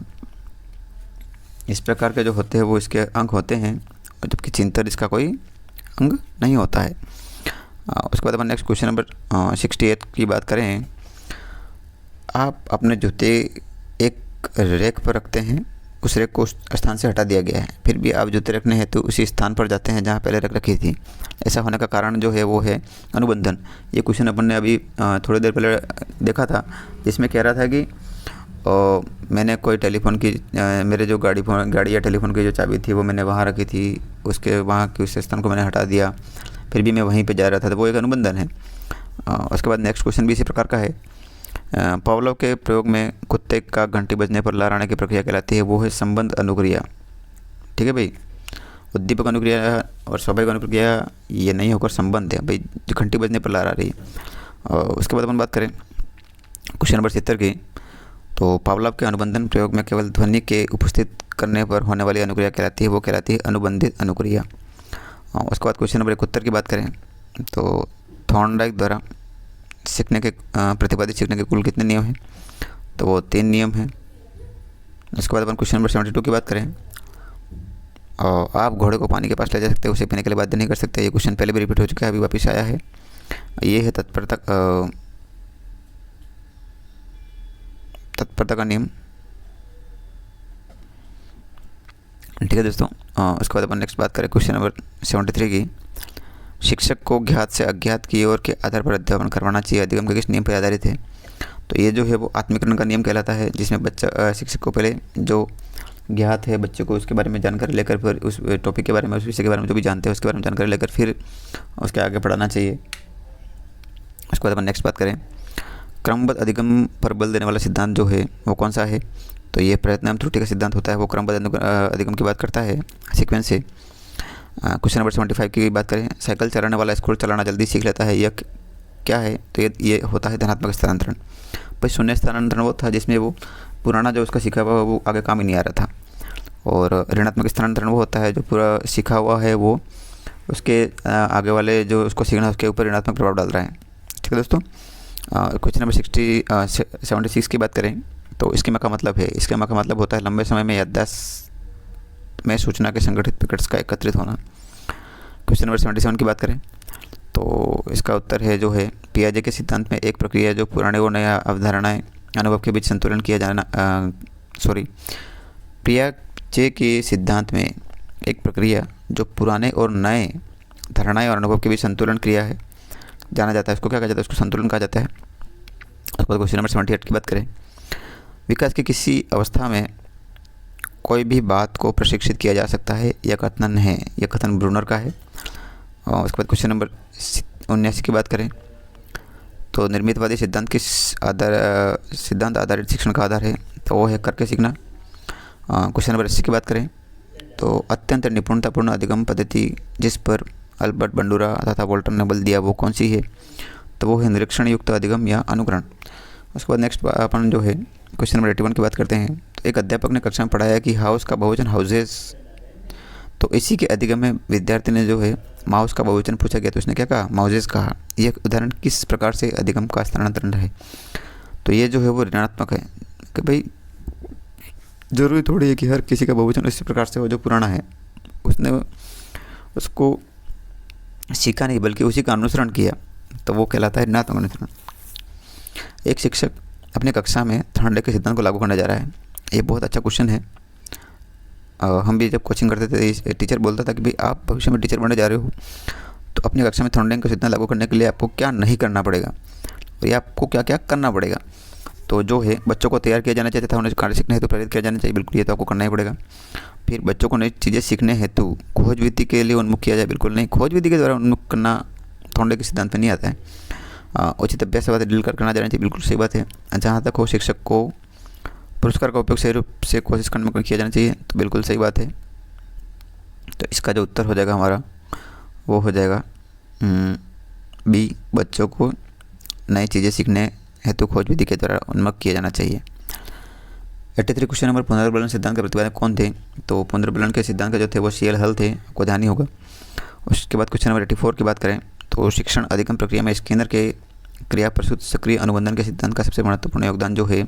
इस प्रकार के जो होते हैं वो इसके अंग होते हैं, जबकि चिंतन इसका कोई अंग नहीं होता है। उसके बाद अपन नेक्स्ट क्वेश्चन नंबर 68 की बात करें, आप अपने जूते एक रैक पर रखते हैं, उस रैक को उस स्थान से हटा दिया गया है, फिर भी आप जूते रखने हेतु उसी स्थान पर जाते हैं जहां पहले रख रखी थी। ऐसा होने का कारण जो है वो है अनुबंधन। ये क्वेश्चन अपन ने अभी थोड़ी देर पहले देखा था, जिसमें कह रहा था कि मैंने कोई टेलीफोन की मेरे जो गाड़ी या टेलीफोन की जो चाबी थी वो मैंने वहाँ रखी थी, उसके वहाँ के उस स्थान को मैंने हटा दिया, फिर भी मैं वहीं पे जा रहा था, तो वो एक अनुबंधन है। उसके बाद नेक्स्ट क्वेश्चन भी इसी प्रकार का है, पावलोव के प्रयोग में कुत्ते का घंटी बजने पर लार आने की प्रक्रिया कहलाती है, वो है संबंध अनुक्रिया। ठीक है भाई, उद्दीपक अनुक्रिया और स्वाभाविक अनुक्रिया ये नहीं होकर संबंध है भाई, जो घंटी बजने पर लार आ रही है। और उसके बाद अपन बात करें क्वेश्चन नंबर 70 की, तो पावलोव के अनुबंधन प्रयोग में केवल ध्वनि के उपस्थित करने पर होने वाली अनुक्रिया कहलाती है, वो कहलाती है अनुबंधित अनुक्रिया। उसके बाद क्वेश्चन नंबर 71 की बात करें तो थॉर्नडाइक द्वारा सीखने के प्रतिपादित सीखने के कुल कितने नियम हैं? तो वो 3 नियम हैं। उसके बाद अपन क्वेश्चन नंबर 72 की बात करें, और आप घोड़े को पानी के पास ले जा सकते हैं, उसे पीने के लिए बाध्य नहीं कर सकते। ये क्वेश्चन पहले भी रिपीट हो चुका है, अभी वापस आया है। ये है तत्परता का नियम। ठीक है दोस्तों, उसके बाद अपन नेक्स्ट बात करें क्वेश्चन नंबर 73 की, शिक्षक को ज्ञात से अज्ञात की ओर के आधार पर अध्यापन करवाना चाहिए, अधिगम के किस नियम पर आधारित है? तो ये जो है वो आत्मीकरण का नियम कहलाता है, जिसमें बच्चा शिक्षक को पहले जो ज्ञात है बच्चे को उसके बारे में जानकारी लेकर, फिर उस टॉपिक के बारे में, उस विषय के बारे में जो भी जानते हैं उसके बारे में जानकारी लेकर फिर उसके आगे पढ़ाना चाहिए। उसके बाद अपन नेक्स्ट बात करें, क्रमबद्ध अधिगम पर बल देने वाला सिद्धांत जो है वो कौन सा है? तो ये प्रयत्न एवं त्रुटि का सिद्धांत होता है, वो क्रमबद्ध अधिगम की बात करता है, सीक्वेंस से। क्वेश्चन नंबर 75 की बात करें, साइकिल चलाने वाला स्कूटर चलाना जल्दी सीख लेता है, यह क्या है? तो ये होता है धनात्मक स्थानांतरण। भाई शून्य स्थानांतरण वो था जिसमें वो पुराना जो उसका सीखा हुआ वो आगे काम ही नहीं आ रहा था, और ऋणात्मक स्थानांतरण वो होता है जो पूरा सीखा हुआ है वो उसके आगे वाले जो उसको सीखना है उसके ऊपर ऋणात्मक प्रभाव डाल रहा है। ठीक है दोस्तों, क्वेश्चन नंबर 76 की बात करें तो स्कीमा का मतलब है, स्कीमा का मतलब होता है लंबे समय में याददाश्त में सूचना के संगठित पैकेट्स का एकत्रित होना। क्वेश्चन नंबर 77 की बात करें तो इसका उत्तर है जो है पियाजे के सिद्धांत में एक प्रक्रिया जो पुराने और नया अवधारणाएं अनुभव के बीच संतुलन किया जाना पियाजे के सिद्धांत में एक प्रक्रिया जो पुराने और नए धारणाएं और अनुभव के बीच संतुलन क्रिया है जाना जाता है, उसको क्या कहा जाता है? उसको संतुलन कहा जाता है। उसके बाद क्वेश्चन नंबर 78 की बात करें, विकास की किसी अवस्था में कोई भी बात को प्रशिक्षित किया जा सकता है, यह कथन है, यह कथन ब्रूनर का है। और उसके बाद क्वेश्चन नंबर 79 की बात करें तो निर्मितवादी सिद्धांत किस सिद्धांत आधारित शिक्षण का आधार है? तो वो है करके सीखना। क्वेश्चन नंबर 80 की बात करें तो अत्यंत निपुणतापूर्ण अधिगम पद्धति जिस पर अल्बर्ट बंडूरा तथा वोल्टर ने बल दिया वो कौन सी है? तो वो है निरीक्षण युक्त अधिगम या अनुकरण। उसके बाद नेक्स्ट अपन जो है क्वेश्चन नंबर 81 की बात करते हैं। तो एक अध्यापक ने कक्षा में पढ़ाया कि हाउस का बहुवचन हाउसेस, तो इसी के अधिगम में विद्यार्थी ने जो है माउस का बहुवचन पूछा गया तो उसने क्या कहा? माउसेस कहा। यह उदाहरण किस प्रकार से अधिगम का स्थानांतरण है? तो ये जो है वो ऋणात्मक है कि भाई ज़रूरी थोड़ी है कि हर किसी का बहुवचन इसी प्रकार से हो जो पुराना है उसने उसको सीखा नहीं बल्कि उसी का अनुसरण किया, तो वो कहलाता है ऋणात्मक अनुसरण। एक शिक्षक अपने कक्षा में थॉर्नडाइक के सिद्धांत को लागू करने जा रहा है। ये बहुत अच्छा क्वेश्चन है। हम भी जब कोचिंग करते थे टीचर बोलता था कि भाई आप भविष्य में टीचर बनने जा रहे हो तो अपनी कक्षा में थॉर्नडाइक का सिद्धांत लागू करने के लिए आपको क्या नहीं करना पड़ेगा और ये आपको क्या क्या करना पड़ेगा। तो जो है बच्चों को तैयार किया जाना चाहिए तथा उन्हें कार्य सीखने हेतु प्रेरित किया जाना चाहिए। बिल्कुल, ये तो आपको करना ही पड़ेगा। फिर बच्चों को नई चीज़ें सीखने हेतु खोज विधि के लिए उन्मुख किया जाए। बिल्कुल नहीं, खोज विधि के द्वारा उन्मुख करना थॉर्नडाइक के सिद्धांत में नहीं आता है। उचित अभ्यास बात डील करना जाना चाहिए। बिल्कुल सही बात है। जहाँ तक हो शिक्षक को पुरस्कार का उपयोग सही रूप से कोशिश करने में किया जाना चाहिए, तो बिल्कुल सही बात है। तो इसका जो उत्तर हो जाएगा हमारा वो हो जाएगा बी, बच्चों को नई चीज़ें सीखने हेतु खोज विधि के द्वारा उन्मुख किया जाना चाहिए। 83 क्वेश्चन नंबर पुनर्बलन सिद्धांत के प्रतिपादक कौन थे? तो पुनर्बलन के सिद्धांत का जो थे वो सीएल हल थे, आपको ध्यान ही होगा। उसके बाद क्वेश्चन नंबर 84 की बात करें तो शिक्षण अधिगम प्रक्रिया में स्किनर के क्रिया प्रसूत सक्रिय अनुबंधन के सिद्धांत का सबसे महत्वपूर्ण योगदान जो है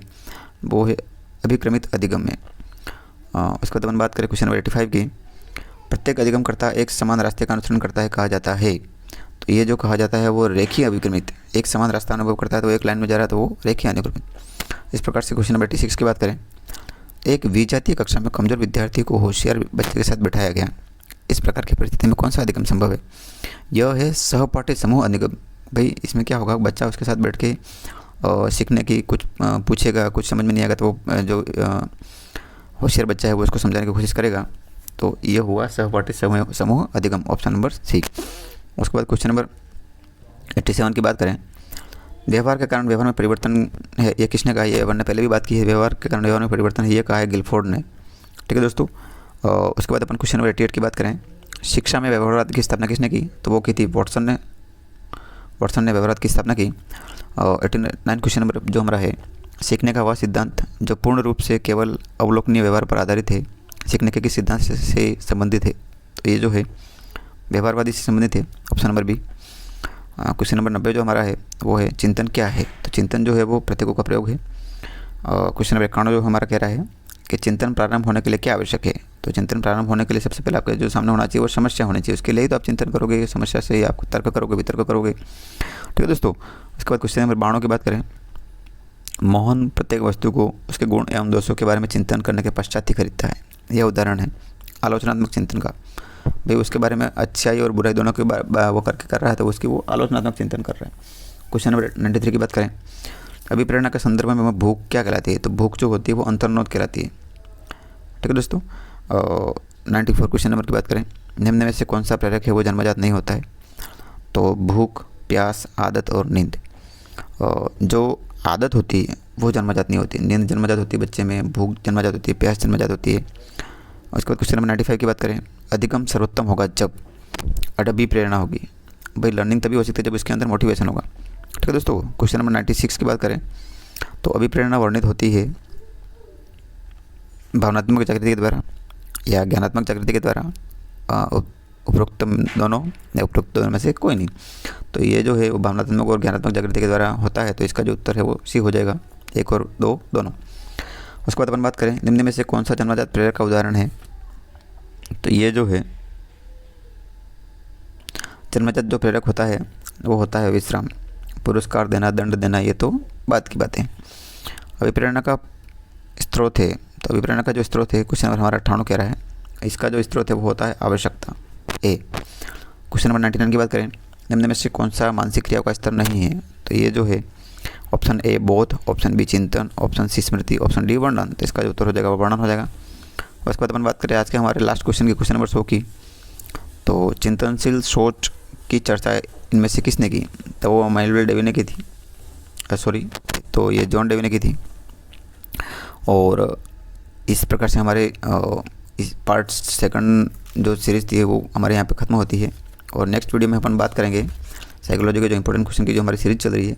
वो है अभिक्रमित अधिगम में। उसके बाद अपन बात करें क्वेश्चन नंबर 85 की, प्रत्येक अधिगमकर्ता एक समान रास्ते का अनुसरण करता है कहा जाता है। तो ये जो कहा जाता है वो रेखीय अभिक्रमित, एक समान रास्ता अनुभव करता है तो एक लाइन में जा रहा है तो वो रेखीय अनुक्रमित। इस प्रकार से क्वेश्चन नंबर 86 की बात करें, एक विजातीय कक्षा में कमजोर विद्यार्थी को होशियार बच्चे के साथ बिठाया गया। इस प्रकार की परिस्थिति में कौन सा अधिगम संभव है? यह है सहपाठी समूह अधिगम। भाई इसमें क्या होगा, बच्चा उसके साथ बैठ के सीखने की कुछ पूछेगा, कुछ समझ में नहीं आएगा तो वो जो होशियार बच्चा है वो उसको समझाने की कोशिश करेगा। तो ये हुआ सहपाठी समूह अधिगम, ऑप्शन नंबर सी। उसके बाद क्वेश्चन नंबर 87 की बात करें, व्यवहार के कारण व्यवहार में परिवर्तन है, ये किसने कहा? ये अपन ने पहले भी बात की है, व्यवहार के कारण व्यवहार में परिवर्तन है, ये कहा है गिलफोर्ड ने। ठीक है दोस्तों। उसके बाद अपन क्वेश्चन नंबर 88 की बात करें, शिक्षा में व्यवहारवाद की स्थापना किसने की? तो वो की थी वॉटसन ने व्यवहारवाद की स्थापना की। 89 क्वेश्चन नंबर जो हमारा है, सीखने का वह सिद्धांत जो पूर्ण रूप से केवल अवलोकनीय व्यवहार पर आधारित है सीखने के किस सिद्धांत से संबंधित है? तो ये जो है व्यवहारवादी से संबंधित है, option number B. Question number 90 जो हमारा है वो है चिंतन क्या है? तो चिंतन जो है वो प्रतीकों का प्रयोग है। क्वेश्चन नंबर 91 जो हमारा कह रहा है कि चिंतन प्रारंभ होने के लिए क्या आवश्यक है? तो चिंतन प्रारंभ होने के लिए सबसे पहले आपके जो सामने होना चाहिए वो समस्या होनी चाहिए, उसके लिए ही तो आप चिंतन करोगे, समस्या से ही आप तर्क करोगे, वितर्क करोगे। ठीक है दोस्तों। उसके बाद क्वेश्चन नंबर 92 की बात करें, मोहन प्रत्येक वस्तु को उसके गुण एवं दोषों के बारे में चिंतन करने के पश्चात ही खरीदता है। यह उदाहरण है आलोचनात्मक चिंतन का। भाई उसके बारे में अच्छाई और बुराई दोनों के वो करके कर रहा है तो उसकी वो आलोचनात्मक चिंतन कर रहा है। क्वेश्चन नंबर 93 की बात करें, अभिप्रेरणा के संदर्भ में भूख क्या कहलाती है? तो भूख जो होती है वो अंतर्नोद कहलाती है। ठीक है दोस्तों। 94 क्वेश्चन नंबर की बात करें, निम्न में से कौन सा प्रेरक है वो जन्मजात नहीं होता है? तो भूख, प्यास, आदत और नींद। जो आदत होती है वो जन्मजात नहीं होती, नींद जन्मजात होती है बच्चे में, भूख जन्मजात होती है, प्यास जन्मजात होती है। उसके बाद क्वेश्चन नंबर 95 की बात करें, अधिगम सर्वोत्तम होगा जब अभिप्रेरणा होगी। भाई लर्निंग तभी हो सकती है जब इसके अंदर मोटिवेशन होगा। ठीक है दोस्तों। क्वेश्चन नंबर 96 की बात करें तो अभिप्रेरणा वर्णित होती है भावनात्मक जागृति के द्वारा या ज्ञानात्मक जागृति के द्वारा, उपरोक्त दोनों में से कोई नहीं। तो ये जो है वो भावनात्मक और ज्ञानात्मक जागृति के द्वारा होता है, तो इसका जो उत्तर है वो सी हो जाएगा, 1 और 2 दोनों। उसके बाद अपन बात करें निम्न में से कौन सा जन्मजात प्रेरक का उदाहरण है? तो ये जो है जन्मजात जो प्रेरक होता है वो होता है विश्राम, पुरस्कार देना, दंड देना, ये तो बात की बात है। अभिप्रेरणा का स्रोत है, तो अभिप्रेरणा का जो स्रोत है क्वेश्चन नंबर हमारा 98 कह रहा है, इसका जो स्रोत है वो होता है आवश्यकता, ए। क्वेश्चन नंबर 99 की बात करें, निम्न में से कौन सा मानसिक क्रियाओं का स्तर नहीं है? तो ये जो है ऑप्शन ए बोध, ऑप्शन बी चिंतन, ऑप्शन सी स्मृति, ऑप्शन डी वर्णन। तो इसका जो उत्तर हो जाएगा वो वर्णन हो जाएगा। उसके बाद अपन बात करें आज के हमारे लास्ट क्वेश्चन की, क्वेश्चन नंबर 100 की, तो चिंतनशील सोच की चर्चा इनमें से किसने की? तो वो मेलविल डेवी ने की थी, तो ये जॉन डेवी ने की थी। और इस प्रकार से हमारे इस पार्ट सेकंड जो सीरीज़ थी वो हमारे यहाँ पे ख़त्म होती है। और नेक्स्ट वीडियो में अपन बात करेंगे साइकोलॉजी के जो इंपॉर्टेंट क्वेश्चन की जो हमारी सीरीज़ चल रही है,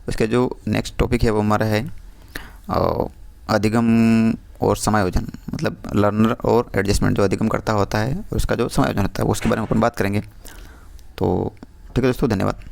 उसका जो नेक्स्ट टॉपिक है वो हमारा है अधिगम और समायोजन, मतलब लर्नर और एडजस्टमेंट जो अधिगम करता होता है उसका जो समायोजन होता है वो उसके बारे में अपन बात करेंगे। तो ठीक है दोस्तों, धन्यवाद।